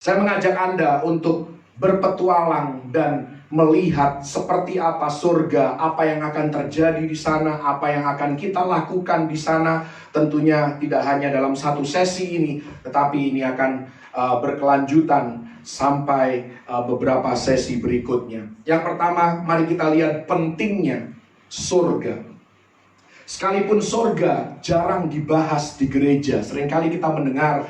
Saya mengajak Anda untuk berpetualang dan melihat seperti apa surga, apa yang akan terjadi di sana, apa yang akan kita lakukan di sana. Tentunya tidak hanya dalam satu sesi ini, tetapi ini akan berkelanjutan sampai beberapa sesi berikutnya. Yang pertama, mari kita lihat pentingnya surga. Sekalipun surga jarang dibahas di gereja, seringkali kita mendengar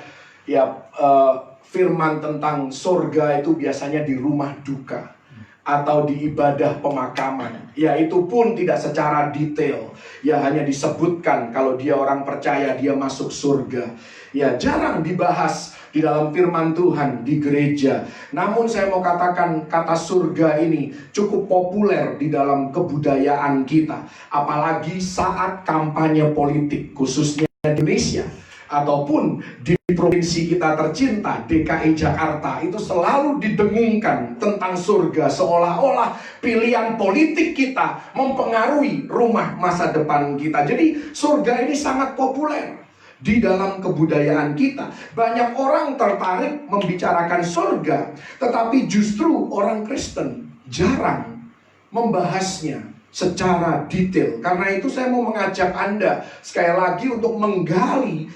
firman tentang surga itu biasanya di rumah duka atau di ibadah pemakaman. Ya, itu pun tidak secara detail. Ya, hanya disebutkan kalau dia orang percaya dia masuk surga. Ya, jarang dibahas di dalam firman Tuhan di gereja. Namun saya mau katakan kata surga ini cukup populer di dalam kebudayaan kita, apalagi saat kampanye politik, khususnya di Indonesia ataupun di provinsi kita tercinta DKI Jakarta. Itu selalu didengungkan tentang surga, seolah-olah pilihan politik kita mempengaruhi rumah masa depan kita. Jadi surga ini sangat populer di dalam kebudayaan kita. Banyak orang tertarik membicarakan surga, tetapi justru orang Kristen jarang membahasnya secara detail. Karena itu saya mau mengajak Anda sekali lagi untuk menggali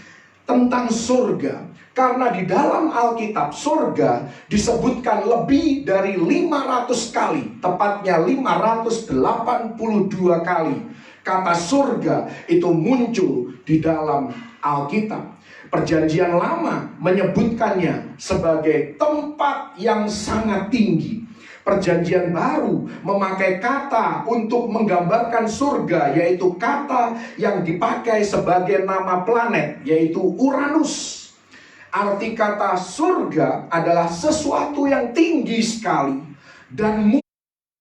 tentang surga. Karena di dalam Alkitab surga disebutkan lebih dari 500 kali, tepatnya 582 kali kata surga itu muncul di dalam Alkitab. Perjanjian Lama menyebutkannya sebagai tempat yang sangat tinggi. Perjanjian Baru memakai kata untuk menggambarkan surga, yaitu kata yang dipakai sebagai nama planet, yaitu Uranus. Arti kata surga adalah sesuatu yang tinggi sekali dan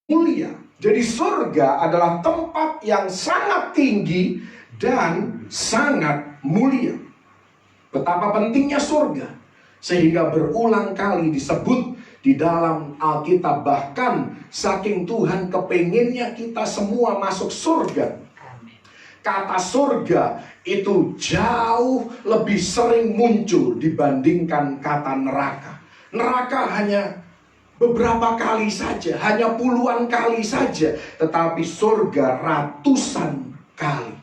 mulia. Jadi surga adalah tempat yang sangat tinggi dan sangat mulia. Betapa pentingnya surga, sehingga berulang kali disebut di dalam Alkitab. Bahkan saking Tuhan kepengennya kita semua masuk surga, kata surga itu jauh lebih sering muncul dibandingkan kata neraka. Neraka hanya beberapa kali saja, hanya puluhan kali saja, tetapi surga ratusan kali.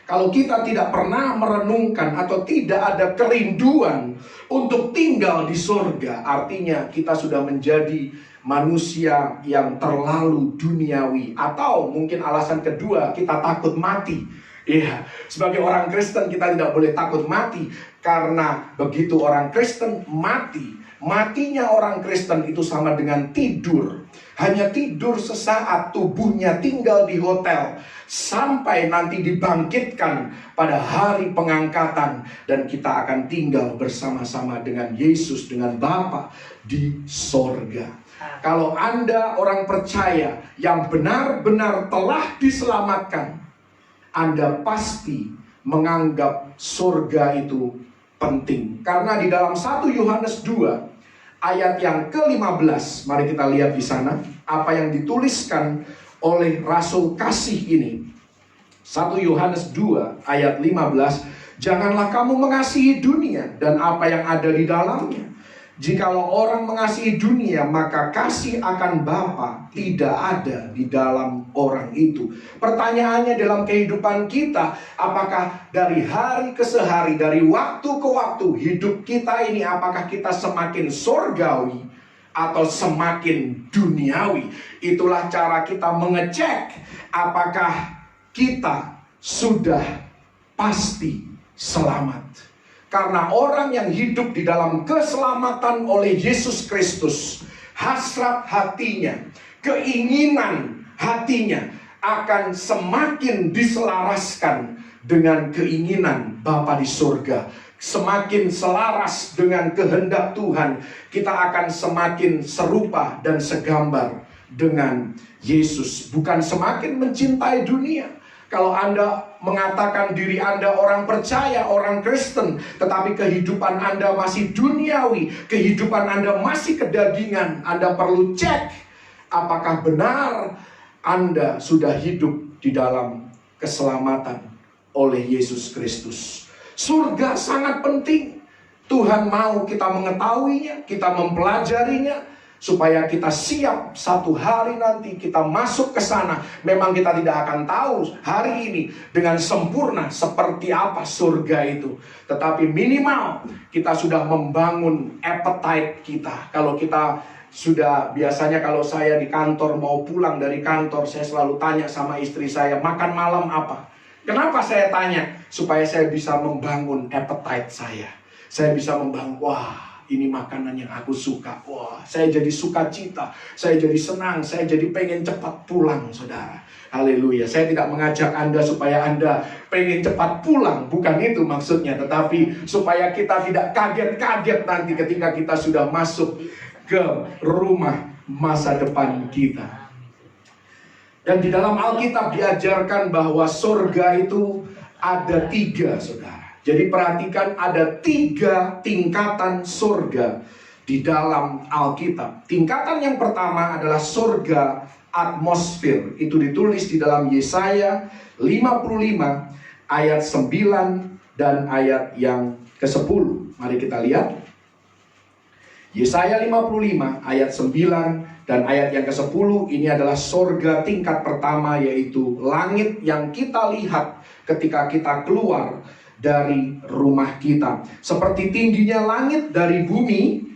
Kalau kita tidak pernah merenungkan atau tidak ada kerinduan untuk tinggal di surga, artinya kita sudah menjadi manusia yang terlalu duniawi. Atau mungkin alasan kedua, kita takut mati. Iya, sebagai orang Kristen kita tidak boleh takut mati, karena begitu orang Kristen mati, matinya orang Kristen itu sama dengan tidur. Hanya tidur sesaat, tubuhnya tinggal di hotel sampai nanti dibangkitkan pada hari pengangkatan, dan kita akan tinggal bersama-sama dengan Yesus, dengan Bapa di sorga. Kalau Anda orang percaya yang benar-benar telah diselamatkan, Anda pasti menganggap surga itu penting. Karena di dalam 1 Yohanes 2 ayat yang ke-15, mari kita lihat di sana apa yang dituliskan oleh Rasul Kasih ini. 1 Yohanes 2 ayat 15, janganlah kamu mengasihi dunia dan apa yang ada di dalamnya. Jikalau orang mengasihi dunia, maka kasih akan Bapa tidak ada di dalam orang itu. Pertanyaannya dalam kehidupan kita, apakah dari hari ke hari, dari waktu ke waktu, hidup kita ini apakah kita semakin surgawi atau semakin duniawi? Itulah cara kita mengecek apakah kita sudah pasti selamat. Karena orang yang hidup di dalam keselamatan oleh Yesus Kristus, hasrat hatinya, keinginan hatinya akan semakin diselaraskan dengan keinginan Bapa di surga. Semakin selaras dengan kehendak Tuhan, kita akan semakin serupa dan segambar dengan Yesus. Bukan semakin mencintai dunia. Kalau Anda mengatakan diri Anda orang percaya, orang Kristen, tetapi kehidupan Anda masih duniawi, kehidupan Anda masih kedagingan, Anda perlu cek apakah benar Anda sudah hidup di dalam keselamatan oleh Yesus Kristus. Surga sangat penting. Tuhan mau kita mengetahuinya, kita mempelajarinya, supaya kita siap satu hari nanti kita masuk ke sana. Memang kita tidak akan tahu hari ini dengan sempurna seperti apa surga itu, tetapi minimal kita sudah membangun appetite kita. Kalau kita sudah, biasanya kalau saya di kantor mau pulang dari kantor, saya selalu tanya sama istri saya, makan malam apa? Kenapa saya tanya? Supaya saya bisa membangun appetite saya. Saya bisa membangun, wah, ini makanan yang aku suka. Wah, saya jadi sukacita, saya jadi senang, saya jadi pengen cepat pulang, saudara. Haleluya. Saya tidak mengajak Anda supaya Anda pengen cepat pulang, bukan itu maksudnya. Tetapi supaya kita tidak kaget-kaget nanti ketika kita sudah masuk ke rumah masa depan kita. Dan di dalam Alkitab diajarkan bahwa surga itu ada 3, saudara. Jadi perhatikan, ada 3 tingkatan surga di dalam Alkitab. Tingkatan yang pertama adalah surga atmosfer. Itu ditulis di dalam Yesaya 55 ayat 9 dan ayat yang ke-10. Mari kita lihat. Yesaya 55 ayat 9 dan ayat yang ke-10. Ini adalah surga tingkat pertama, yaitu langit yang kita lihat ketika kita keluar dari rumah kita. Seperti tingginya langit dari bumi,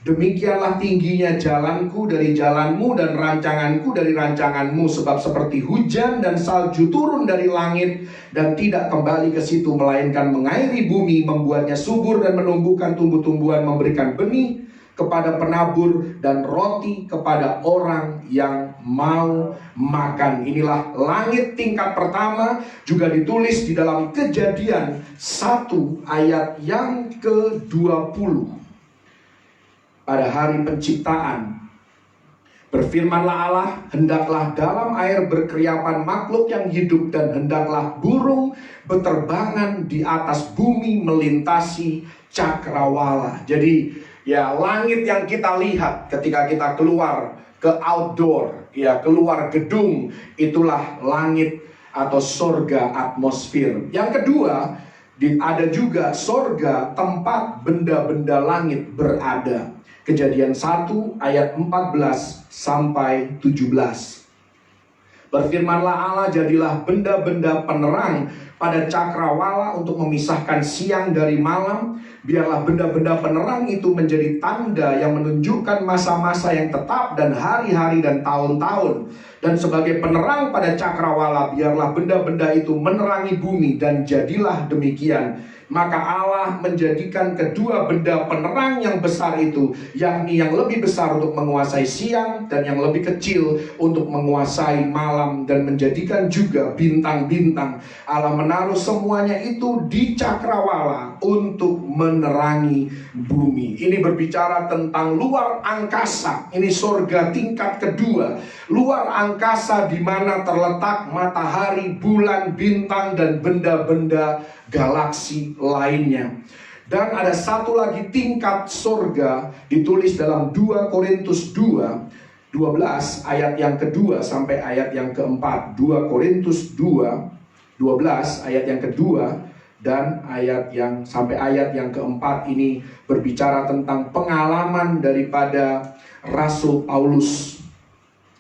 demikianlah tingginya jalanku dari jalanmu dan rancanganku dari rancanganmu. Sebab seperti hujan dan salju turun dari langit dan tidak kembali ke situ, melainkan mengairi bumi, membuatnya subur dan menumbuhkan tumbuh-tumbuhan, memberikan benih kepada penabur dan roti kepada orang yang mau makan. Inilah langit tingkat pertama, juga ditulis di dalam Kejadian 1 ayat yang ke-20. Pada hari penciptaan, berfirmanlah Allah, hendaklah dalam air berkeriapan makhluk yang hidup, dan hendaklah burung beterbangan di atas bumi melintasi cakrawala. Jadi ya, langit yang kita lihat ketika kita keluar ke outdoor, ya, keluar gedung, itulah langit atau surga atmosfer. Yang kedua, ada juga surga tempat benda-benda langit berada. Kejadian 1 ayat 14 sampai 17. Berfirmanlah Allah, jadilah benda-benda penerang pada cakrawala untuk memisahkan siang dari malam. Biarlah benda-benda penerang itu menjadi tanda yang menunjukkan masa-masa yang tetap dan hari-hari dan tahun-tahun. Dan sebagai penerang pada cakrawala, biarlah benda-benda itu menerangi bumi, dan jadilah demikian. Maka Allah menjadikan kedua benda penerang yang besar itu, yakni yang lebih besar untuk menguasai siang dan yang lebih kecil untuk menguasai malam, dan menjadikan juga bintang-bintang. Allah menaruh semuanya itu di cakrawala untuk menerangi bumi. Ini berbicara tentang luar angkasa. Ini surga tingkat kedua. Luar angkasa di mana terletak matahari, bulan, bintang, dan benda-benda galaksi lainnya. Dan ada satu lagi tingkat surga, ditulis dalam 2 Korintus 2:12 ayat yang kedua sampai ayat yang keempat. 2 Korintus 2:12 ayat yang kedua dan ayat yang sampai ayat yang keempat. Ini berbicara tentang pengalaman daripada Rasul Paulus.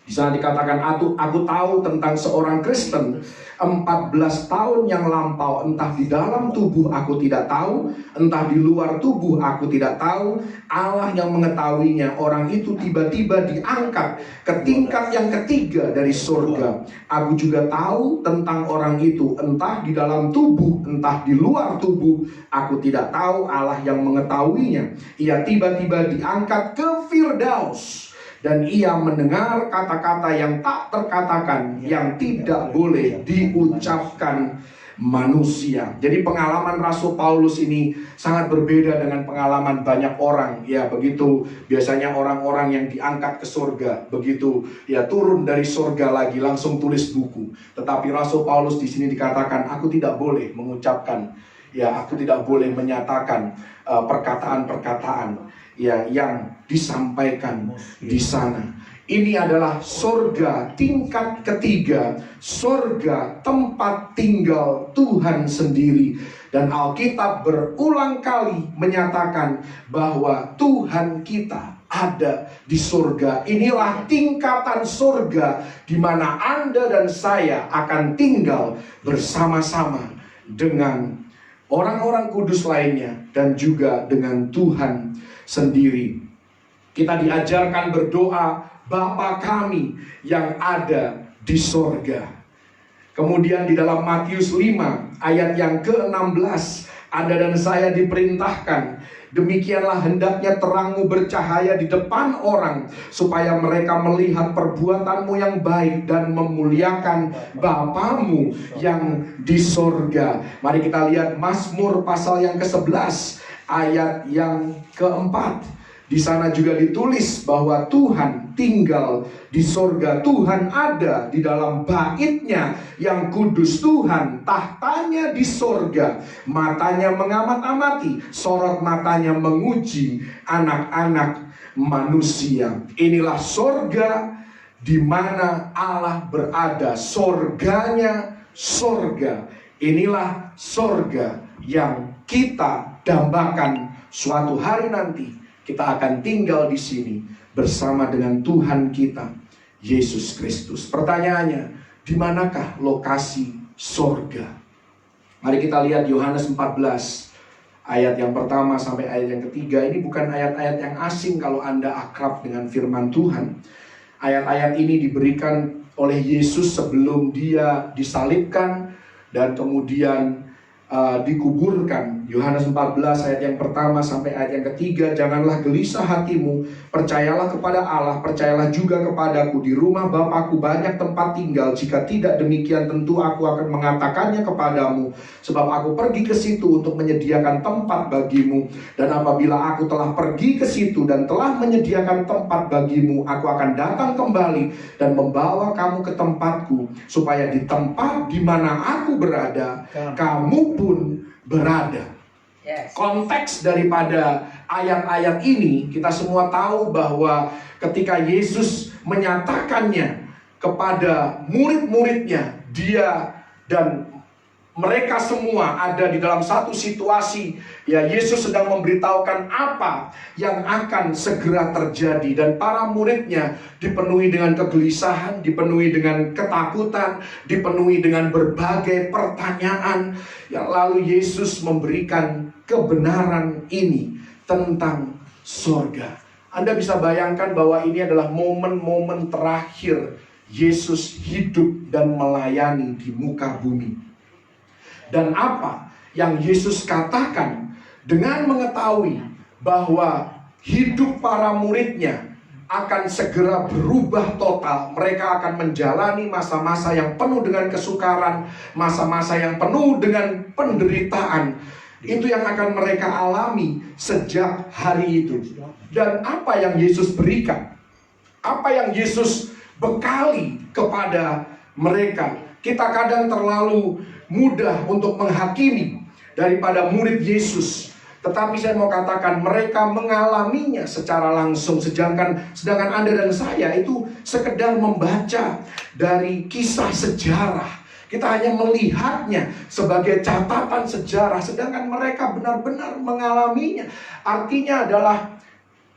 Di sana dikatakan, aku tahu tentang seorang Kristen 14 tahun yang lampau, entah di dalam tubuh aku tidak tahu, entah di luar tubuh aku tidak tahu. Allah yang mengetahuinya. Orang itu tiba-tiba diangkat ke tingkat yang ketiga dari surga. Aku juga tahu tentang orang itu, entah di dalam tubuh, entah di luar tubuh aku tidak tahu. Allah yang mengetahuinya. Ia tiba-tiba diangkat ke Firdaus. Dan ia mendengar kata-kata yang tak terkatakan, yang tidak boleh diucapkan manusia. Jadi pengalaman Rasul Paulus ini sangat berbeda dengan pengalaman banyak orang. Ya, begitu biasanya orang-orang yang diangkat ke surga, begitu ya turun dari surga lagi langsung tulis buku. Tetapi Rasul Paulus di sini dikatakan, aku tidak boleh mengucapkan, ya, aku tidak boleh menyatakan perkataan-perkataan ya yang disampaikan di sana. Ini adalah surga tingkat ketiga, surga tempat tinggal Tuhan sendiri. Dan Alkitab berulang kali menyatakan bahwa Tuhan kita ada di surga. Inilah tingkatan surga di mana Anda dan saya akan tinggal bersama-sama dengan orang-orang kudus lainnya dan juga dengan Tuhan sendiri. Kita diajarkan berdoa, Bapa kami yang ada di sorga. Kemudian di dalam Matius 5 ayat yang ke-16, Anda dan saya diperintahkan, demikianlah hendaknya terangmu bercahaya di depan orang, supaya mereka melihat perbuatanmu yang baik dan memuliakan Bapamu yang di sorga. Mari kita lihat Mazmur pasal yang ke-11 ayat yang ke-4. Di sana juga ditulis bahwa Tuhan tinggal di sorga. Tuhan ada di dalam bait-Nya yang kudus. Tuhan tahtanya di sorga. Matanya mengamat-amati, sorot matanya menguji anak-anak manusia. Inilah sorga di mana Allah berada. Sorganya sorga. Inilah sorga yang kita dambakan suatu hari nanti. Kita akan tinggal di sini bersama dengan Tuhan kita, Yesus Kristus. Pertanyaannya, di manakah lokasi sorga? Mari kita lihat Yohanes 14, ayat yang pertama sampai ayat yang ketiga. Ini bukan ayat-ayat yang asing kalau Anda akrab dengan firman Tuhan. Ayat-ayat ini diberikan oleh Yesus sebelum Dia disalibkan dan kemudian dikuburkan. Yohanes 14 ayat yang pertama sampai ayat yang ketiga. Janganlah gelisah hatimu, percayalah kepada Allah, percayalah juga kepadaku. Di rumah Bapakku banyak tempat tinggal. Jika tidak demikian, tentu aku akan mengatakannya kepadamu. Sebab aku pergi ke situ untuk menyediakan tempat bagimu. Dan apabila aku telah pergi ke situ dan telah menyediakan tempat bagimu, aku akan datang kembali dan membawa kamu ke tempatku, supaya di tempat di mana aku berada, kamu pun berada. Konteks daripada ayat-ayat ini, kita semua tahu bahwa ketika Yesus menyatakannya kepada murid-muridnya, Dia dan mereka semua ada di dalam satu situasi. Ya, Yesus sedang memberitahukan apa yang akan segera terjadi. Dan para muridnya dipenuhi dengan kegelisahan, dipenuhi dengan ketakutan, dipenuhi dengan berbagai pertanyaan. Yang lalu Yesus memberikan kebenaran ini tentang sorga. Anda bisa bayangkan bahwa ini adalah momen-momen terakhir Yesus hidup dan melayani di muka bumi. Dan apa yang Yesus katakan dengan mengetahui bahwa hidup para muridnya akan segera berubah total. Mereka akan menjalani masa-masa yang penuh dengan kesukaran, masa-masa yang penuh dengan penderitaan. Itu yang akan mereka alami sejak hari itu. Dan apa yang Yesus berikan, apa yang Yesus bekali kepada mereka. Kita kadang terlalu mudah untuk menghakimi daripada murid Yesus. Tetapi saya mau katakan, mereka mengalaminya secara langsung. Sedangkan Anda dan saya itu sekedar membaca dari kisah sejarah. Kita hanya melihatnya sebagai catatan sejarah. Sedangkan mereka benar-benar mengalaminya. Artinya adalah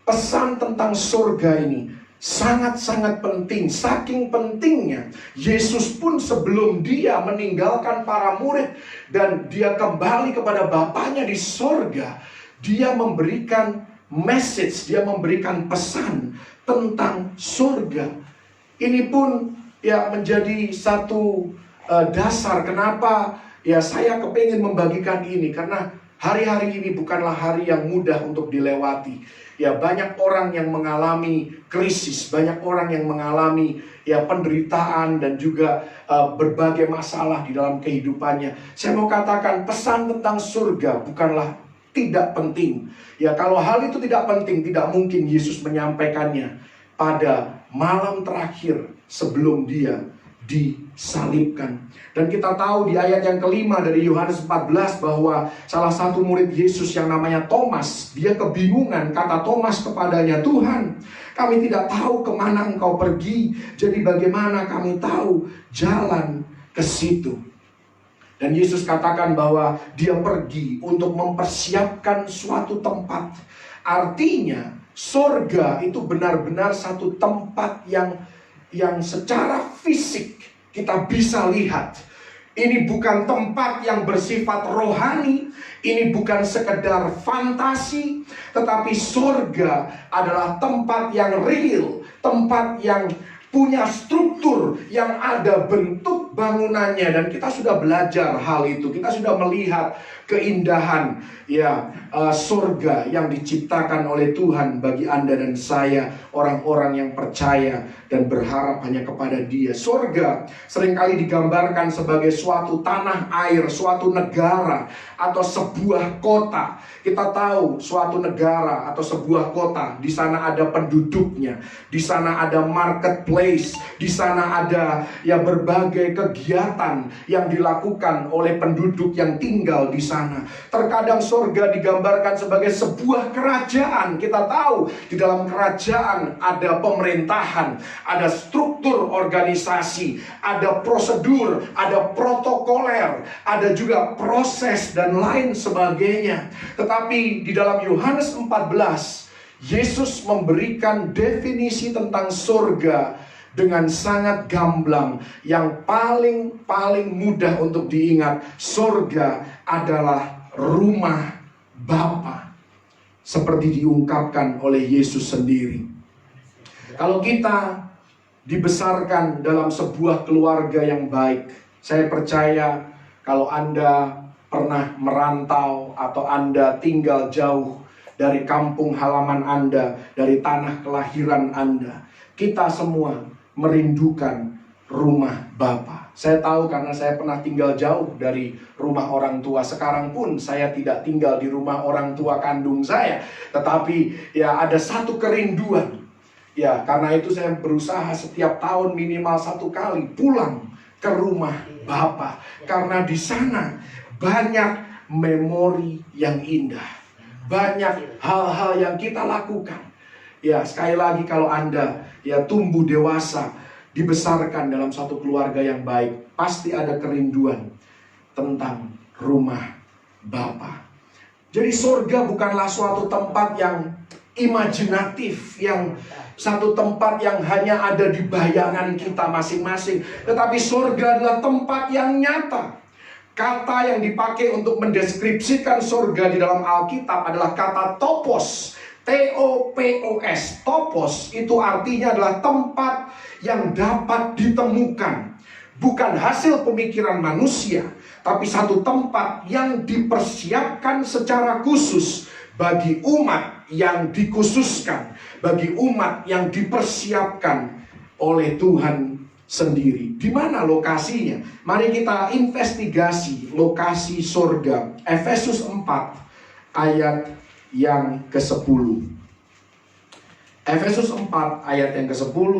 pesan tentang surga ini sangat-sangat penting. Saking pentingnya, Yesus pun sebelum Dia meninggalkan para murid dan Dia kembali kepada Bapaknya di sorga, Dia memberikan message, Dia memberikan pesan tentang surga. Ini pun ya menjadi satu dasar kenapa ya saya kepingin membagikan ini. Karena hari-hari ini bukanlah hari yang mudah untuk dilewati. Ya, banyak orang yang mengalami krisis, banyak orang yang mengalami ya penderitaan dan juga berbagai masalah di dalam kehidupannya. Saya mau katakan, pesan tentang surga bukanlah tidak penting. Ya, kalau hal itu tidak penting, tidak mungkin Yesus menyampaikannya pada malam terakhir sebelum Dia disalibkan. Dan kita tahu di ayat yang kelima dari Yohanes 14 bahwa salah satu murid Yesus yang namanya Thomas, dia kebingungan. Kata Thomas kepadanya, "Tuhan, Kami tidak tahu kemana Engkau pergi. Jadi bagaimana kami tahu jalan ke situ? Dan Yesus katakan bahwa dia pergi untuk mempersiapkan suatu tempat. Artinya surga itu benar-benar satu tempat yang secara fisik kita bisa lihat. Ini bukan tempat yang bersifat rohani, ini bukan sekedar fantasi, tetapi surga adalah tempat yang real, tempat yang punya struktur, yang ada bentuk bangunannya. Dan kita sudah belajar hal itu, kita sudah melihat keindahan surga yang diciptakan oleh Tuhan bagi Anda dan saya, orang-orang yang percaya dan berharap hanya kepada Dia. Surga seringkali digambarkan sebagai suatu tanah air, suatu negara, atau sebuah kota. Kita tahu suatu negara atau sebuah kota, di sana ada penduduknya, di sana ada marketplace, di sana ada berbagai kegiatan yang dilakukan oleh penduduk yang tinggal di sana. Terkadang surga digambarkan sebagai sebuah kerajaan. Kita tahu di dalam kerajaan ada pemerintahan, ada struktur organisasi, ada prosedur, ada protokoler, ada juga proses dan lain sebagainya. Tetapi di dalam Yohanes 14, Yesus memberikan definisi tentang surga dengan sangat gamblang, yang paling mudah untuk diingat. Surga adalah rumah Bapa, seperti diungkapkan oleh Yesus sendiri. Kalau kita dibesarkan dalam sebuah keluarga yang baik, saya percaya kalau Anda pernah merantau atau Anda tinggal jauh dari kampung halaman Anda, dari tanah kelahiran Anda, kita semua merindukan rumah Bapa. Saya tahu karena saya pernah tinggal jauh dari rumah orang tua. Sekarang pun saya tidak tinggal di rumah orang tua kandung saya, tetapi ada satu kerinduan. Karena itu saya berusaha setiap tahun minimal 1 kali pulang ke rumah Bapa, karena di sana banyak memori yang indah, banyak hal-hal yang kita lakukan. Sekali lagi, kalau Anda tumbuh dewasa, dibesarkan dalam satu keluarga yang baik, pasti ada kerinduan tentang rumah Bapa. Jadi surga bukanlah suatu tempat yang imajinatif, yang satu tempat yang hanya ada di bayangan kita masing-masing, tetapi surga adalah tempat yang nyata. Kata yang dipakai untuk mendeskripsikan surga di dalam Alkitab adalah kata topos. T-O-P-O-S. Topos itu artinya adalah tempat yang dapat ditemukan. Bukan hasil pemikiran manusia, tapi satu tempat yang dipersiapkan secara khusus bagi umat yang dikhususkan, bagi umat yang dipersiapkan oleh Tuhan sendiri. Di mana lokasinya? Mari kita investigasi lokasi surga. Efesus 4 ayat yang ke-10. Efesus 4 ayat yang ke-10,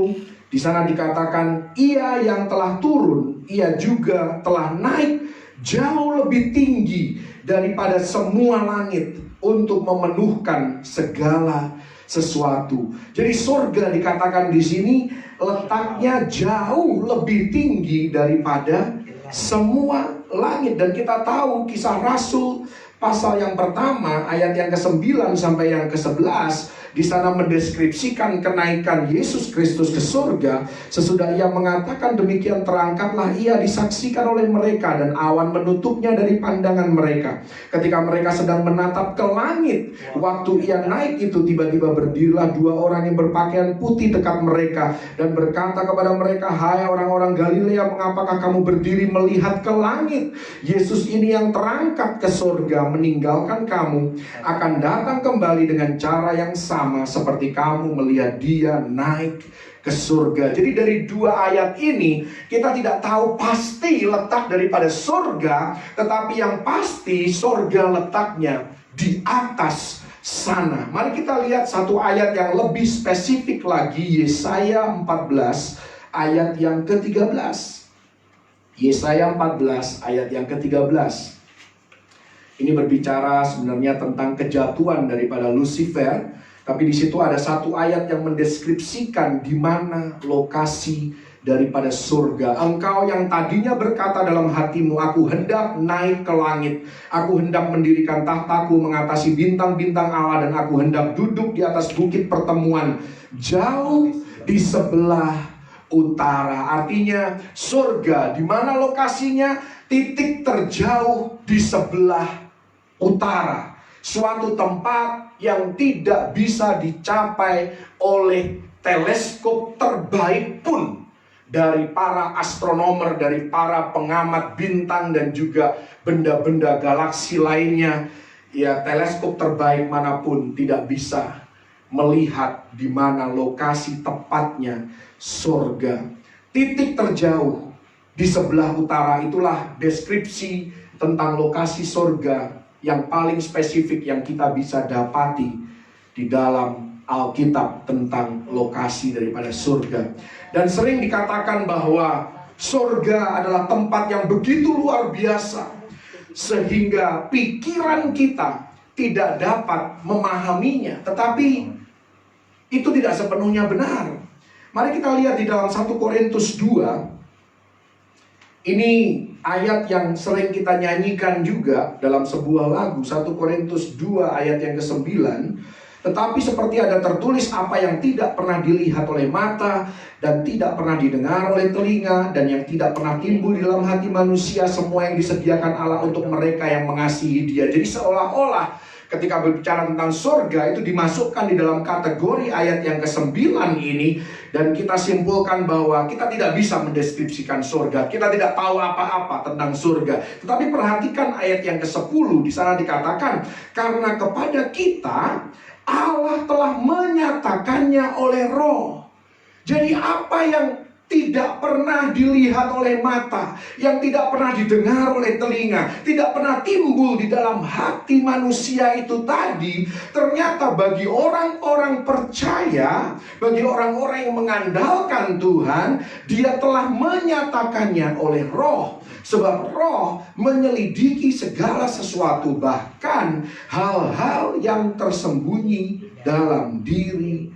di sana dikatakan, ia yang telah turun, ia juga telah naik jauh lebih tinggi daripada semua langit untuk memenuhkan segala sesuatu. Jadi surga dikatakan di sini letaknya jauh lebih tinggi daripada semua langit. Dan kita tahu Kisah Rasul pasal yang pertama ayat yang ke-9 sampai yang ke-11, di sana mendeskripsikan kenaikan Yesus Kristus ke surga. Sesudah ia mengatakan demikian, terangkatlah ia disaksikan oleh mereka, dan awan menutupnya dari pandangan mereka. Ketika mereka sedang menatap ke langit, waktu ia naik itu, tiba-tiba berdirilah 2 orang yang berpakaian putih dekat mereka, dan berkata kepada mereka, hai orang-orang Galilea, mengapakah kamu berdiri melihat ke langit? Yesus ini yang terangkat ke surga meninggalkan kamu akan datang kembali dengan cara yang sama seperti kamu melihat dia naik ke surga. Jadi dari 2 ayat ini kita tidak tahu pasti letak daripada surga, tetapi yang pasti surga letaknya di atas sana. Mari kita lihat satu ayat yang lebih spesifik lagi, Yesaya 14 ayat yang ke-13. Yesaya 14 ayat yang ke-13. Ini berbicara sebenarnya tentang kejatuhan daripada Lucifer. Tapi di situ ada satu ayat yang mendeskripsikan di mana lokasi daripada surga. Engkau yang tadinya berkata dalam hatimu, aku hendak naik ke langit, aku hendak mendirikan tahtaku mengatasi bintang-bintang Allah, dan aku hendak duduk di atas bukit pertemuan jauh di sebelah utara. Artinya surga di mana lokasinya? Titik terjauh di sebelah utara. Suatu tempat yang tidak bisa dicapai oleh teleskop terbaik pun dari para astronomer, dari para pengamat bintang dan juga benda-benda galaksi lainnya. Ya, teleskop terbaik manapun tidak bisa melihat di mana lokasi tepatnya surga. Titik terjauh di sebelah utara, itulah deskripsi tentang lokasi surga yang paling spesifik yang kita bisa dapati di dalam Alkitab tentang lokasi daripada surga. Dan sering dikatakan bahwa surga adalah tempat yang begitu luar biasa sehingga pikiran kita tidak dapat memahaminya. Tetapi itu tidak sepenuhnya benar. Mari kita lihat di dalam 1 Korintus 2. Ini ayat yang sering kita nyanyikan juga dalam sebuah lagu, 1 Korintus 2 ayat yang ke-9. Tetapi seperti ada tertulis, apa yang tidak pernah dilihat oleh mata dan tidak pernah didengar oleh telinga dan yang tidak pernah timbul di dalam hati manusia, semua yang disediakan Allah untuk mereka yang mengasihi Dia. Jadi seolah-olah ketika berbicara tentang surga itu dimasukkan di dalam kategori ayat yang ke-9 ini. Dan kita simpulkan bahwa kita tidak bisa mendeskripsikan surga. Kita tidak tahu apa-apa tentang surga. Tetapi perhatikan ayat yang ke-10. Di sana dikatakan, karena kepada kita Allah telah menyatakannya oleh Roh. Jadi apa yang tidak pernah dilihat oleh mata, yang tidak pernah didengar oleh telinga, tidak pernah timbul di dalam hati manusia itu tadi, ternyata bagi orang-orang percaya, bagi orang-orang yang mengandalkan Tuhan, Dia telah menyatakannya oleh Roh. Sebab Roh menyelidiki segala sesuatu, bahkan hal-hal yang tersembunyi dalam diri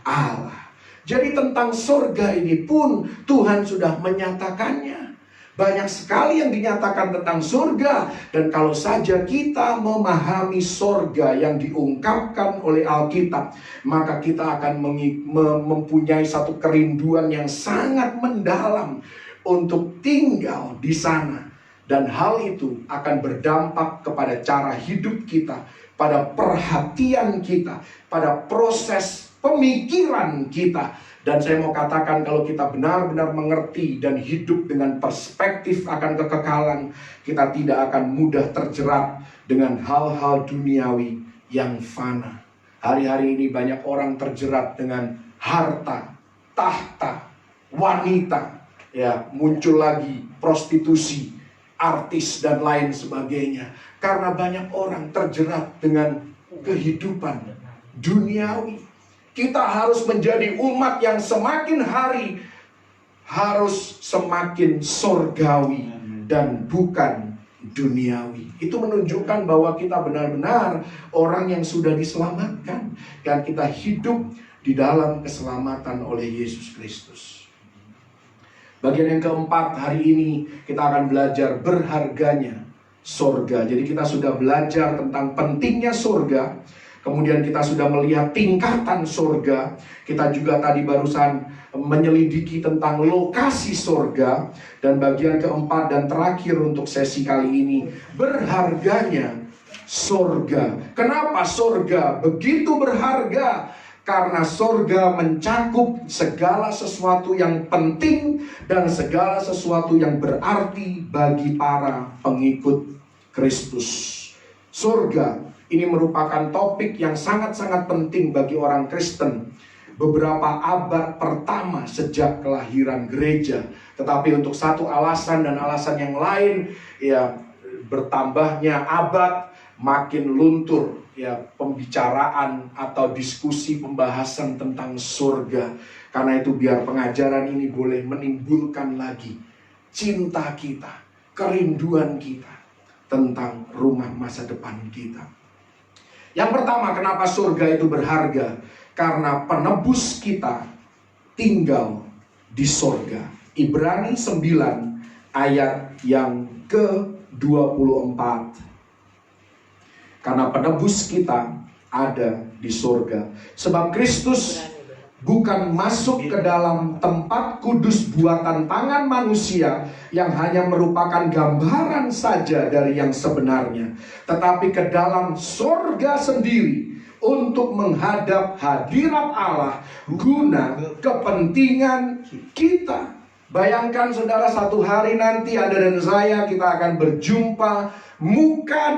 Allah. Jadi tentang surga ini pun Tuhan sudah menyatakannya. Banyak sekali yang dinyatakan tentang surga. Dan kalau saja kita memahami surga yang diungkapkan oleh Alkitab, maka kita akan mempunyai satu kerinduan yang sangat mendalam untuk tinggal di sana. Dan hal itu akan berdampak kepada cara hidup kita, pada perhatian kita, pada proses pemikiran kita. Dan saya mau katakan, kalau kita benar-benar mengerti dan hidup dengan perspektif akan kekekalan, kita tidak akan mudah terjerat dengan hal-hal duniawi yang fana. Hari-hari ini banyak orang terjerat dengan harta, tahta, wanita, ya, muncul lagi prostitusi, artis dan lain sebagainya. Karena banyak orang terjerat dengan kehidupan duniawi. Kita harus menjadi umat yang semakin hari harus semakin surgawi dan bukan duniawi. Itu menunjukkan bahwa kita benar-benar orang yang sudah diselamatkan dan kita hidup di dalam keselamatan oleh Yesus Kristus. Bagian yang keempat, hari ini kita akan belajar berharganya surga. Jadi kita sudah belajar tentang pentingnya surga. Kemudian kita sudah melihat tingkatan surga. Kita juga tadi barusan menyelidiki tentang lokasi surga. Dan bagian keempat dan terakhir untuk sesi kali ini, berharganya surga. Kenapa surga begitu berharga? Karena surga mencakup segala sesuatu yang penting dan segala sesuatu yang berarti bagi para pengikut Kristus. Surga ini merupakan topik yang sangat-sangat penting bagi orang Kristen beberapa abad pertama sejak kelahiran gereja. Tetapi untuk satu alasan dan alasan yang lain, ya, bertambahnya abad, makin luntur ya pembicaraan atau diskusi pembahasan tentang surga. Karena itu biar pengajaran ini boleh menimbulkan lagi cinta kita, kerinduan kita tentang rumah masa depan kita. Yang pertama, kenapa surga itu berharga? Karena penebus kita tinggal di surga. Ibrani 9 ayat yang ke-24. Karena penebus kita ada di surga. Sebab Kristus bukan masuk ke dalam tempat kudus buatan tangan manusia yang hanya merupakan gambaran saja dari yang sebenarnya, tetapi ke dalam surga sendiri untuk menghadap hadirat Allah guna kepentingan kita. Bayangkan saudara, satu hari nanti Anda dan saya kita akan berjumpa muka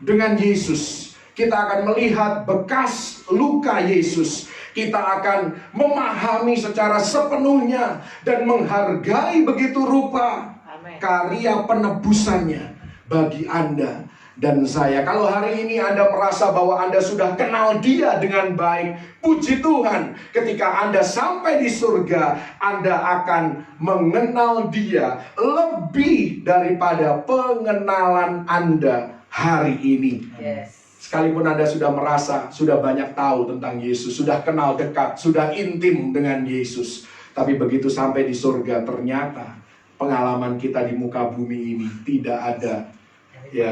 dengan Yesus. Kita akan melihat bekas luka Yesus. Kita akan memahami secara sepenuhnya dan menghargai begitu rupa karya penebusannya bagi Anda dan saya. Kalau hari ini Anda merasa bahwa Anda sudah kenal Dia dengan baik, puji Tuhan, ketika Anda sampai di surga, Anda akan mengenal Dia lebih daripada pengenalan Anda hari ini. Yes. Sekalipun Anda sudah merasa, sudah banyak tahu tentang Yesus, sudah kenal dekat, sudah intim dengan Yesus, tapi begitu sampai di surga, ternyata pengalaman kita di muka bumi ini tidak ada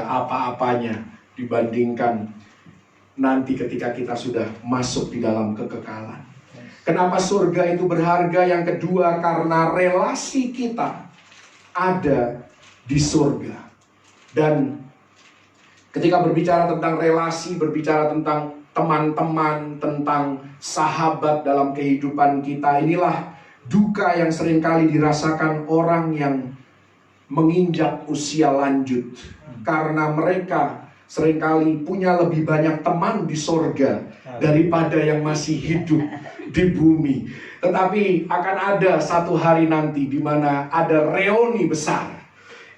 apa-apanya dibandingkan nanti ketika kita sudah masuk di dalam kekekalan. Kenapa surga itu berharga? Yang kedua, karena relasi kita ada di surga. Dan ketika berbicara tentang relasi, berbicara tentang teman-teman, tentang sahabat dalam kehidupan kita, inilah duka yang seringkali dirasakan orang yang menginjak usia lanjut. Karena mereka seringkali punya lebih banyak teman di sorga daripada yang masih hidup di bumi. Tetapi akan ada satu hari nanti di mana ada reuni besar.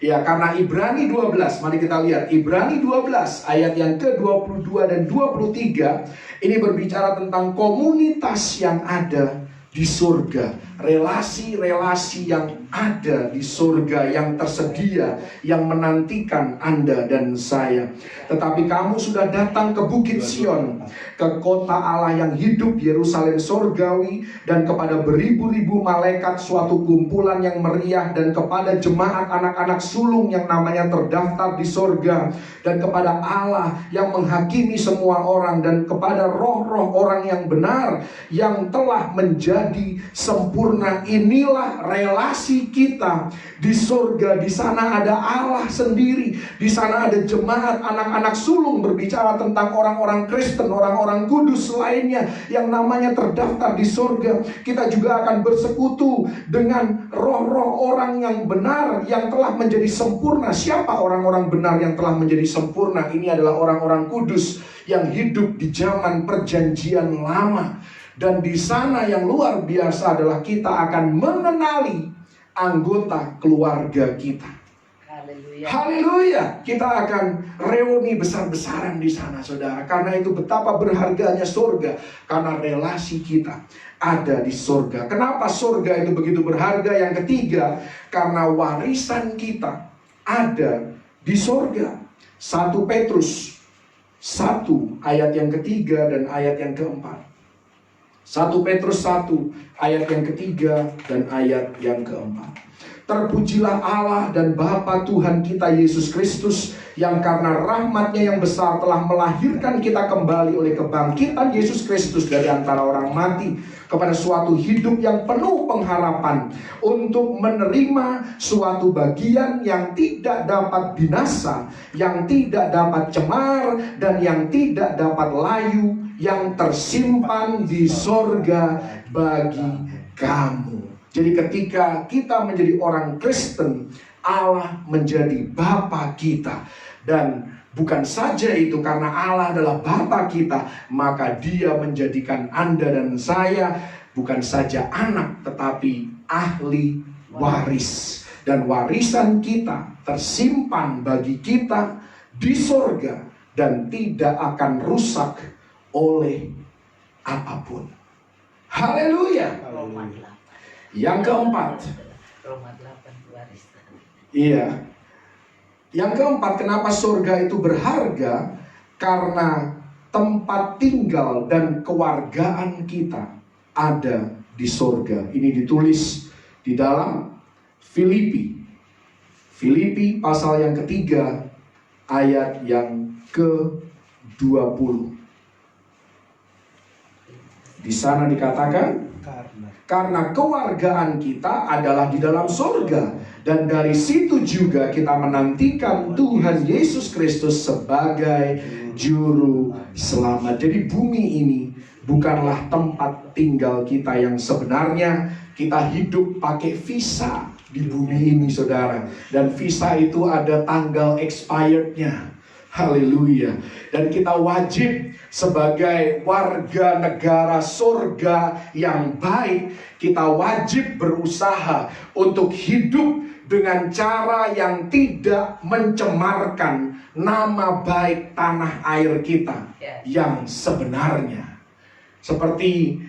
Ya, karena Ibrani 12, mari kita lihat Ibrani 12 ayat yang ke-22 dan 23. Ini berbicara tentang komunitas yang ada di surga. Relasi-relasi yang ada di surga, yang tersedia, yang menantikan Anda dan saya. Tetapi kamu sudah datang ke Bukit Sion, ke kota Allah yang hidup, Yerusalem surgawi, dan kepada beribu-ribu malaikat suatu kumpulan yang meriah, dan kepada jemaat anak-anak sulung yang namanya terdaftar di surga, dan kepada Allah yang menghakimi semua orang, dan kepada roh-roh orang yang benar yang telah menjadi sempurna. Inilah relasi kita di surga. Di sana ada Allah sendiri, di sana ada jemaat anak-anak sulung, berbicara tentang orang-orang Kristen, orang-orang kudus lainnya yang namanya terdaftar di surga. Kita juga akan bersekutu dengan roh-roh orang yang benar yang telah menjadi sempurna. Siapa orang-orang benar yang telah menjadi sempurna? Ini adalah orang-orang kudus yang hidup di zaman perjanjian lama. Dan di sana yang luar biasa adalah kita akan mengenali anggota keluarga kita. Haleluya. Haleluya. Kita akan reuni besar-besaran di sana, saudara. Karena itu betapa berharganya surga. Karena relasi kita ada di surga. Kenapa surga itu begitu berharga? Yang ketiga, karena warisan kita ada di surga. 1 Petrus 1 ayat yang ketiga dan ayat yang keempat. 1 Petrus 1 ayat yang ketiga dan ayat yang keempat. Terpujilah Allah dan Bapa Tuhan kita Yesus Kristus, yang karena rahmat-Nya yang besar telah melahirkan kita kembali oleh kebangkitan Yesus Kristus dari antara orang mati kepada suatu hidup yang penuh pengharapan, untuk menerima suatu bagian yang tidak dapat binasa, yang tidak dapat cemar, dan yang tidak dapat layu, yang tersimpan di sorga bagi kamu. Jadi ketika kita menjadi orang Kristen, Allah menjadi Bapa kita. Dan bukan saja itu, karena Allah adalah Bapa kita, maka Dia menjadikan Anda dan saya bukan saja anak, tetapi ahli waris. Dan warisan kita tersimpan bagi kita di sorga dan tidak akan rusak oleh apapun. Haleluya. Yang keempat, Roma 8 warisan. iya. Yang keempat, kenapa surga itu berharga? karena tempat tinggal dan kewargaan kita ada di sorga. Ini ditulis di dalam Filipi pasal yang ketiga ayat yang ke-20. Di sana dikatakan, karena kewargaan kita adalah di dalam surga, dan dari situ juga kita menantikan Tuhan Yesus Kristus sebagai juru selamat. Jadi bumi ini bukanlah tempat tinggal kita yang sebenarnya. Kita hidup pakai visa di bumi ini, saudara. Dan visa itu ada tanggal expirednya. Haleluya. Dan kita wajib sebagai warga negara surga yang baik, kita wajib berusaha untuk hidup dengan cara yang tidak mencemarkan nama baik tanah air kita yang sebenarnya. Seperti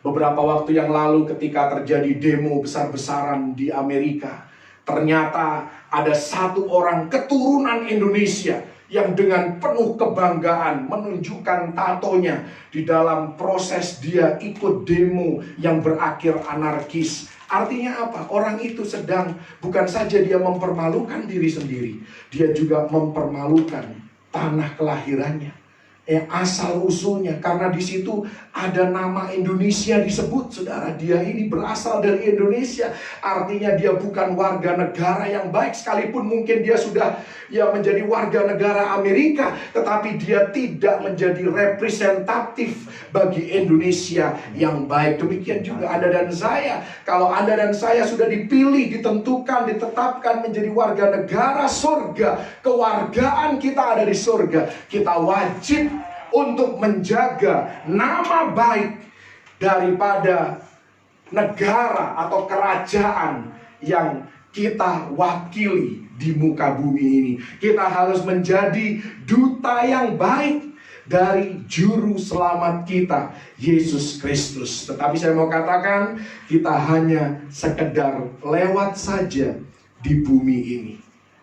beberapa waktu yang lalu ketika terjadi demo besar-besaran di Amerika, ternyata ada satu orang keturunan Indonesia yang dengan penuh kebanggaan menunjukkan tatonya di dalam proses dia ikut demo yang berakhir anarkis. Artinya apa? Orang itu sedang bukan saja dia mempermalukan diri sendiri, dia juga mempermalukan tanah kelahirannya, asal usulnya, karena di situ ada nama Indonesia disebut, saudara. Dia ini berasal dari Indonesia, artinya dia bukan warga negara yang baik, sekalipun mungkin dia sudah menjadi warga negara Amerika, tetapi dia tidak menjadi representatif bagi Indonesia yang baik. Demikian juga Anda dan saya. Kalau Anda dan saya sudah dipilih, ditentukan, ditetapkan menjadi warga negara surga, kewargaan kita ada di surga, kita wajib untuk menjaga nama baik daripada negara atau kerajaan yang kita wakili di muka bumi ini. Kita harus menjadi duta yang baik dari juru selamat kita, Yesus Kristus. Tetapi saya mau katakan, kita hanya sekedar lewat saja di bumi ini.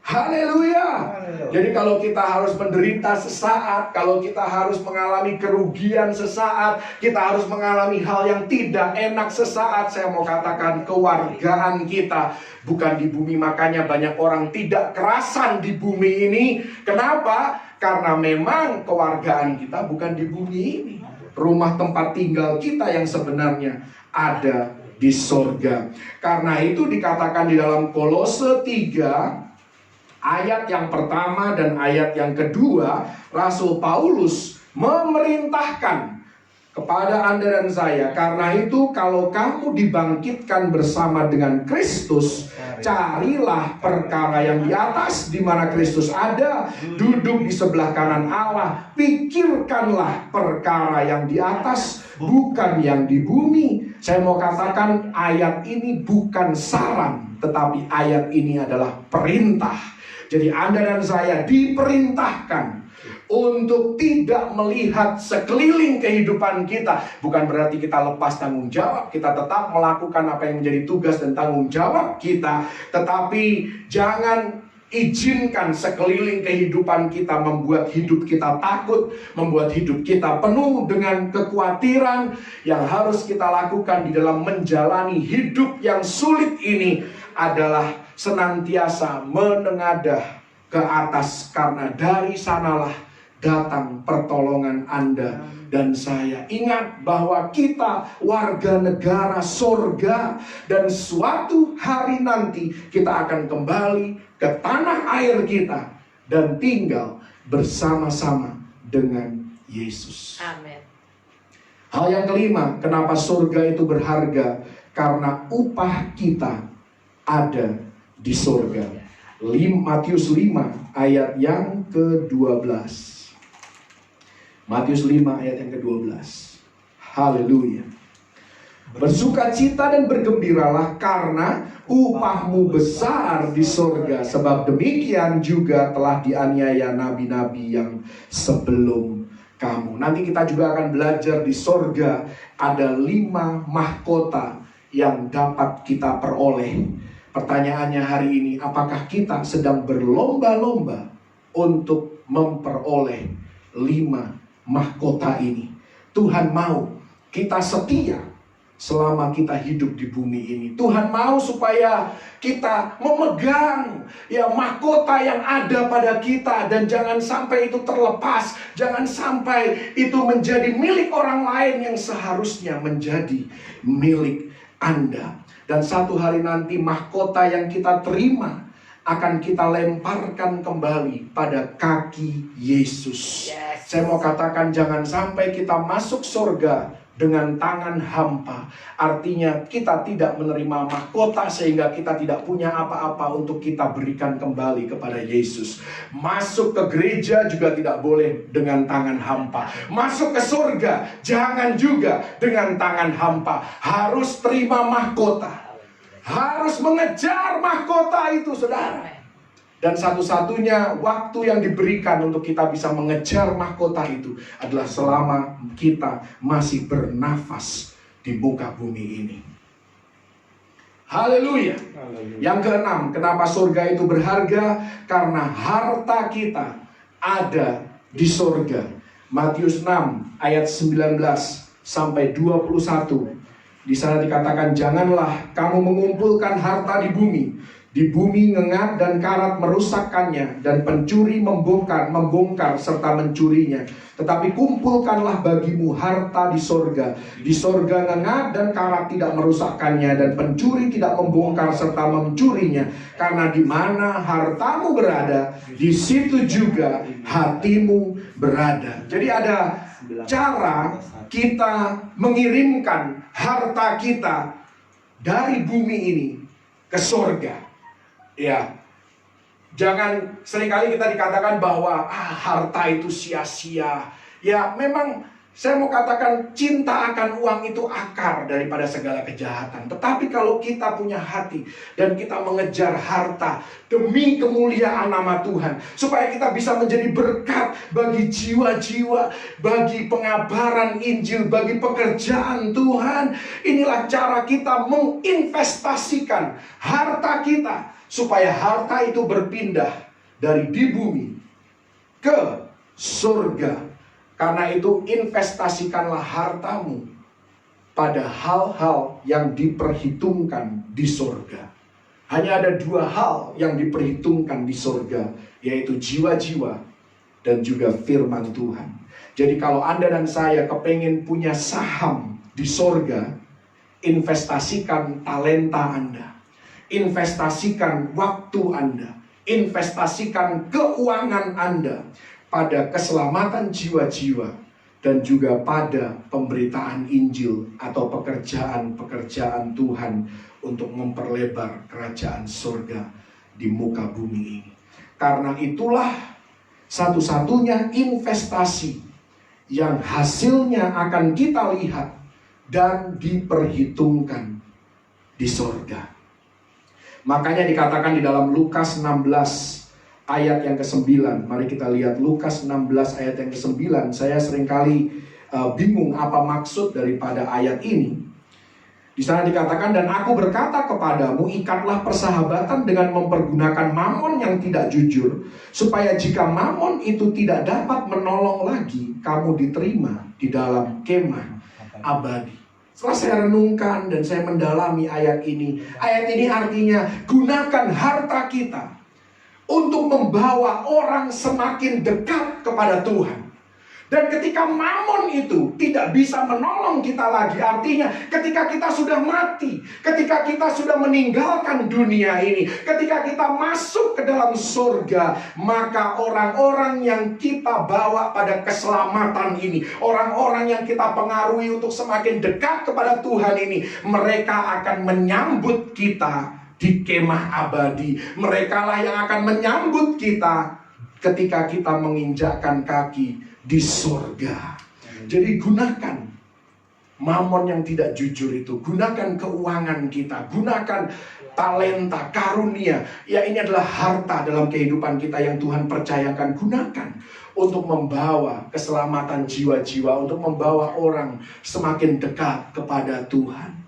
Haleluya. Jadi kalau kita harus menderita sesaat, kalau kita harus mengalami kerugian sesaat, kita harus mengalami hal yang tidak enak sesaat, saya mau katakan kewargaan kita bukan di bumi. Makanya banyak orang tidak kerasan di bumi ini. Kenapa? Karena memang kewargaan kita bukan di bumi ini. Rumah tempat tinggal kita yang sebenarnya ada di sorga. Karena itu dikatakan di dalam Kolose 3 ayat yang pertama dan ayat yang kedua, Rasul Paulus memerintahkan kepada Anda dan saya, karena itu kalau kamu dibangkitkan bersama dengan Kristus, carilah perkara yang di atas, di mana Kristus ada, duduk di sebelah kanan Allah. Pikirkanlah perkara yang di atas, bukan yang di bumi. Saya mau katakan, ayat ini bukan saran, tetapi ayat ini adalah perintah. Jadi Anda dan saya diperintahkan untuk tidak melihat sekeliling kehidupan kita. Bukan berarti kita lepas tanggung jawab, kita tetap melakukan apa yang menjadi tugas dan tanggung jawab kita. Tetapi jangan izinkan sekeliling kehidupan kita membuat hidup kita takut, membuat hidup kita penuh dengan kekhawatiran. Yang harus kita lakukan di dalam menjalani hidup yang sulit ini adalah senantiasa menengadah ke atas, karena dari sanalah datang pertolongan Anda dan saya. Ingat bahwa kita warga negara surga, dan suatu hari nanti kita akan kembali ke tanah air kita dan tinggal bersama-sama dengan Yesus. Amin. Hal yang kelima, kenapa surga itu berharga? Karena upah kita ada di surga. Matius 5 ayat yang ke-12. Matius 5 ayat yang ke-12. Haleluya. Bersukacita dan bergembiralah karena upahmu besar di surga, sebab demikian juga telah dianiaya nabi-nabi yang sebelum kamu. Nanti kita juga akan belajar di surga ada 5 mahkota yang dapat kita peroleh. Pertanyaannya hari ini, apakah kita sedang berlomba-lomba untuk memperoleh 5 mahkota ini. Tuhan mau kita setia selama kita hidup di bumi ini. Tuhan mau supaya kita memegang mahkota yang ada pada kita, dan jangan sampai itu terlepas, jangan sampai itu menjadi milik orang lain yang seharusnya menjadi milik Anda. Dan satu hari nanti mahkota yang kita terima akan kita lemparkan kembali pada kaki Yesus. Yes. Saya mau katakan, jangan sampai kita masuk surga dengan tangan hampa. Artinya kita tidak menerima mahkota sehingga kita tidak punya apa-apa untuk kita berikan kembali kepada Yesus. Masuk ke gereja juga tidak boleh dengan tangan hampa. Masuk ke surga jangan juga dengan tangan hampa. Harus terima mahkota. Harus mengejar mahkota itu, saudara. Dan satu-satunya waktu yang diberikan untuk kita bisa mengejar mahkota itu adalah selama kita masih bernafas di muka bumi ini. Haleluya. Yang keenam, kenapa surga itu berharga? Karena harta kita ada di surga. Matius 6 ayat 19 sampai 21. Di sana dikatakan, janganlah kamu mengumpulkan harta di bumi. Di bumi ngengat dan karat merusakkannya, dan pencuri membongkar serta mencurinya. Tetapi kumpulkanlah bagimu harta di sorga. Di sorga ngengat dan karat tidak merusakkannya, dan pencuri tidak membongkar serta mencurinya. Karena di mana hartamu berada, di situ juga hatimu berada. Jadi ada cara kita mengirimkan harta kita dari bumi ini ke sorga. Ya, jangan seringkali kita dikatakan bahwa harta itu sia-sia. Ya, memang saya mau katakan cinta akan uang itu akar daripada segala kejahatan. Tetapi kalau kita punya hati dan kita mengejar harta demi kemuliaan nama Tuhan, supaya kita bisa menjadi berkat bagi jiwa-jiwa, bagi pengabaran Injil, bagi pekerjaan Tuhan. Inilah cara kita menginvestasikan harta kita, supaya harta itu berpindah dari di bumi ke surga. Karena itu investasikanlah hartamu pada hal-hal yang diperhitungkan di surga. Hanya ada 2 hal yang diperhitungkan di surga, yaitu jiwa-jiwa dan juga firman Tuhan. Jadi kalau Anda dan saya kepengen punya saham di surga, investasikan talenta Anda. Investasikan waktu Anda, investasikan keuangan Anda pada keselamatan jiwa-jiwa dan juga pada pemberitaan Injil atau pekerjaan-pekerjaan Tuhan untuk memperlebar kerajaan surga di muka bumi ini. Karena itulah satu-satunya investasi yang hasilnya akan kita lihat dan diperhitungkan di surga. Makanya dikatakan di dalam Lukas 16 ayat yang ke-9. Mari kita lihat Lukas 16 ayat yang ke-9. Saya seringkali bingung apa maksud daripada ayat ini. Di sana dikatakan, dan aku berkata kepadamu, ikatlah persahabatan dengan mempergunakan mamon yang tidak jujur, supaya jika mamon itu tidak dapat menolong lagi, kamu diterima di dalam kemah abadi. Setelah saya renungkan dan saya mendalami ayat ini artinya gunakan harta kita untuk membawa orang semakin dekat kepada Tuhan. Dan ketika mamon itu tidak bisa menolong kita lagi, artinya ketika kita sudah mati, ketika kita sudah meninggalkan dunia ini, ketika kita masuk ke dalam surga, maka orang-orang yang kita bawa pada keselamatan ini, orang-orang yang kita pengaruhi untuk semakin dekat kepada Tuhan ini, mereka akan menyambut kita di kemah abadi. Merekalah yang akan menyambut kita ketika kita menginjakkan kaki di surga. Jadi gunakan mamon yang tidak jujur itu, gunakan keuangan kita, gunakan talenta, karunia. Ya, ini adalah harta dalam kehidupan kita yang Tuhan percayakan. Gunakan untuk membawa keselamatan jiwa-jiwa, untuk membawa orang semakin dekat kepada Tuhan.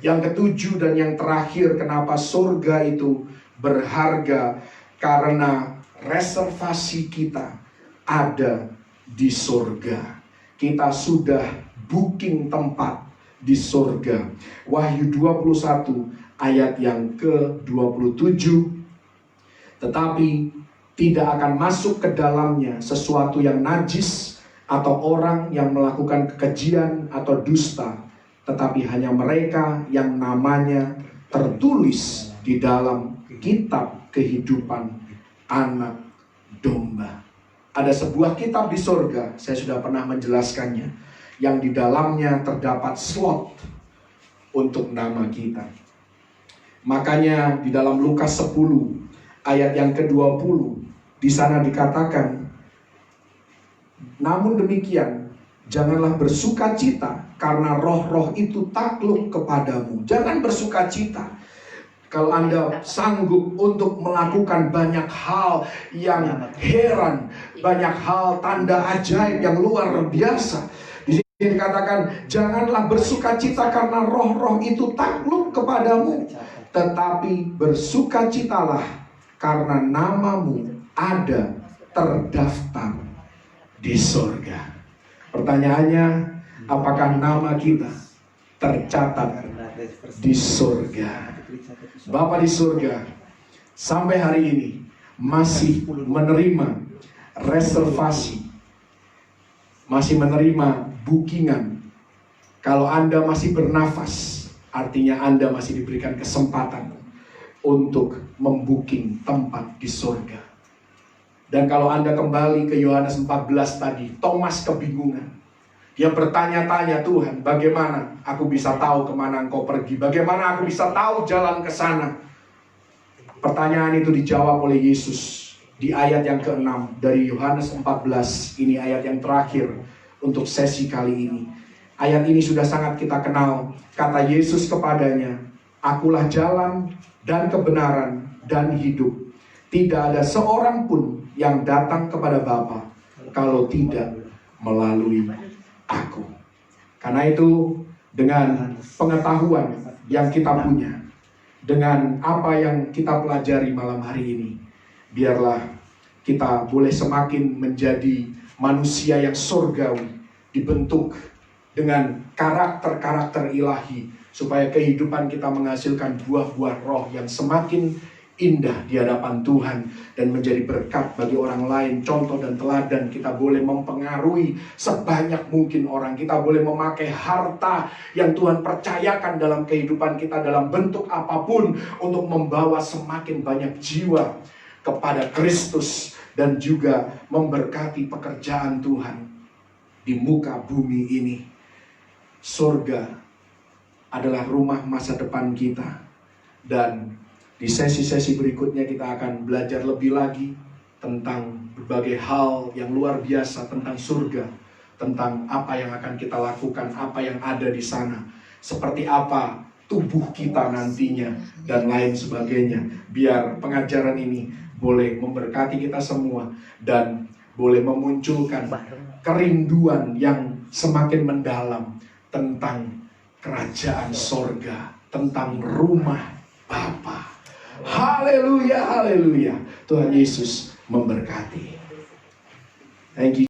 Yang ketujuh dan yang terakhir, kenapa surga itu berharga? Karena reservasi kita ada di surga. Kita sudah booking tempat di surga. Wahyu 21 ayat yang ke-27. Tetapi tidak akan masuk ke dalamnya sesuatu yang najis atau orang yang melakukan kekejian atau dusta, tetapi hanya mereka yang namanya tertulis di dalam kitab kehidupan anak domba. Ada sebuah kitab di surga, saya sudah pernah menjelaskannya, yang di dalamnya terdapat slot untuk nama kita. Makanya di dalam Lukas 10 ayat yang ke-20, di sana dikatakan, namun demikian, janganlah bersuka cita karena roh-roh itu takluk kepadamu. Jangan bersuka cita kalau Anda sanggup untuk melakukan banyak hal yang heran, banyak hal tanda ajaib yang luar biasa. Di sini dikatakan, janganlah bersuka cita karena roh-roh itu takluk kepadamu, tetapi bersukacitalah karena namamu ada terdaftar di surga. Pertanyaannya, apakah nama kita tercatat di surga? Bapa di surga, sampai hari ini masih menerima reservasi, masih menerima bookingan. Kalau Anda masih bernafas, artinya Anda masih diberikan kesempatan untuk membooking tempat di surga. Dan kalau Anda kembali ke Yohanes 14 tadi, Thomas kebingungan. Dia bertanya-tanya, Tuhan, bagaimana aku bisa tahu kemana Engkau pergi? Bagaimana aku bisa tahu jalan ke sana? Pertanyaan itu dijawab oleh Yesus di ayat yang ke-6 dari Yohanes 14. Ini ayat yang terakhir untuk sesi kali ini. Ayat ini sudah sangat kita kenal. Kata Yesus kepadanya, akulah jalan dan kebenaran dan hidup. Tidak ada seorang pun yang datang kepada Bapa kalau tidak melalui aku. Karena itu, dengan pengetahuan yang kita punya, dengan apa yang kita pelajari malam hari ini, biarlah kita boleh semakin menjadi manusia yang surgawi, dibentuk dengan karakter-karakter ilahi, supaya kehidupan kita menghasilkan buah-buah roh yang semakin indah di hadapan Tuhan dan menjadi berkat bagi orang lain, contoh dan teladan. Kita boleh mempengaruhi sebanyak mungkin orang. Kita boleh memakai harta yang Tuhan percayakan dalam kehidupan kita dalam bentuk apapun untuk membawa semakin banyak jiwa kepada Kristus dan juga memberkati pekerjaan Tuhan di muka bumi ini. Surga adalah rumah masa depan kita, dan di sesi-sesi berikutnya kita akan belajar lebih lagi tentang berbagai hal yang luar biasa tentang surga, tentang apa yang akan kita lakukan, apa yang ada di sana, seperti apa tubuh kita nantinya, dan lain sebagainya. Biar pengajaran ini boleh memberkati kita semua dan boleh memunculkan kerinduan yang semakin mendalam tentang kerajaan sorga, tentang rumah Bapa. Haleluya, haleluya. Tuhan Yesus memberkati. Thank you.